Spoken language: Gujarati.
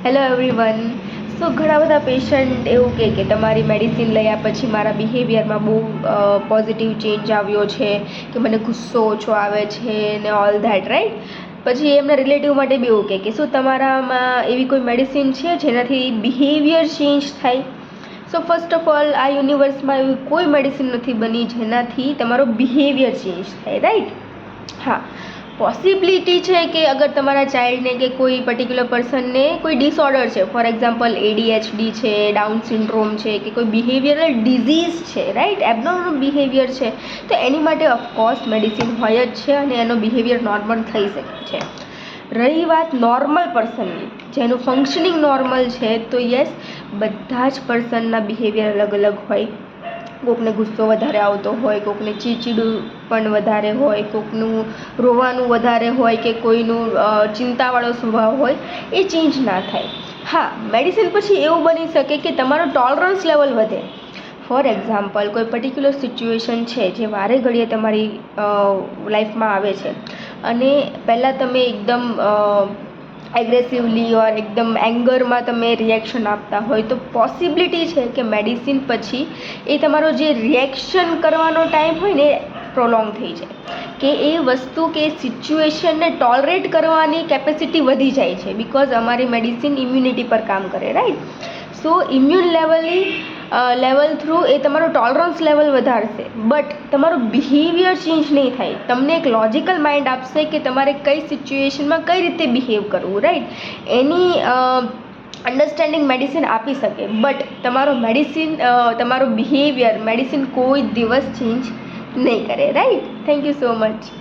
Hello everyone. સો ઘણા બધા પેશન્ટ એવું કહે કે તમારી મેડિસિન લયા પછી મારા બિહેવિયરમાં બહુ પોઝિટિવ ચેન્જ આવ્યો છે, કે મને ગુસ્સો ઓછો આવે છે ને ઓલ ધેટ, રાઈટ. પછી એમના રિલેટિવ માટે બી એવું કહે કે શું તમારામાં એવી કોઈ મેડિસિન છે જેનાથી બિહેવિયર ચેન્જ થાય. સો ફર્સ્ટ ઓફ ઓલ, આ યુનિવર્સમાં એવી કોઈ મેડિસિન નથી બની જેનાથી તમારો બિહેવિયર ચેન્જ થાય, રાઈટ. હા, પોસિબિલિટી છે કે અગર તમારા ચાઇલ્ડને કે કોઈ પર્ટિક્યુલર પર્સનને કોઈ ડિસઓર્ડર છે, ફોર એક્ઝામ્પલ ADHD છે, ડાઉન સિન્ડ્રોમ છે, કે કોઈ બિહેવિયરલ ડિઝીઝ છે, રાઈટ, એબનોર્મલ બિહેવિયર છે, તો એની માટે ઓફકોર્સ મેડિસિન હોય જ છે અને એનો બિહેવિયર નોર્મલ થઈ શકે છે. રહી વાત નોર્મલ પર્સનની, જેનું ફંક્શનિંગ નોર્મલ છે, તો યસ, બધા જ પર્સનના બિહેવિયર અલગ અલગ હોય. કોકને ગુસ્સો વધારે આવતો હોય, કોકને ચીડચીડું પણ વધારે હોય, કોકનું રોવાનું વધારે હોય, કે કોઈનું ચિંતાવાળો સ્વભાવ હોય, એ ચેન્જ ના થાય. હા, મેડિસિન પછી એવું બની શકે કે તમારો ટોલરન્સ લેવલ વધે. ફોર એક્ઝામ્પલ, કોઈ પર્ટિક્યુલર સિચ્યુએશન છે જે વારે ઘડીએ તમારી લાઈફમાં આવે છે અને પહેલાં તમે એકદમ એગ્રેસિવલી ઓર એકદમ એંગરમાં તમે રિએક્શન આપતા હોય, તો પોસિબિલિટી છે કે મેડિસિન પછી એ તમારો જે રિએક્શન કરવાનો ટાઈમ હોય ને પ્રોલોંગ થઈ જાય, કે એ વસ્તુ કે સિચ્યુએશનને ટોલરેટ કરવાની કેપેસિટી વધી જાય છે, બિકોઝ અમારી મેડિસિન ઇમ્યુનિટી પર કામ કરે, રાઈટ. સો ઇમ્યુન લેવલ થ્રુ એ તમારો ટોલરન્સ લેવલ વધારશે, બટ તમારો બિહેવિયર ચેન્જ નહીં થાય. તમને એક લોજિકલ માઇન્ડ આપશે કે તમારે કઈ સિચ્યુએશનમાં કઈ રીતે બિહેવ કરવું, રાઈટ. એની અન્ડરસ્ટેન્ડિંગ મેડિસિન આપી શકે, બટ તમારો બિહેવિયર મેડિસિન કોઈ દિવસ ચેન્જ નહીં કરે, right. Thank you so much.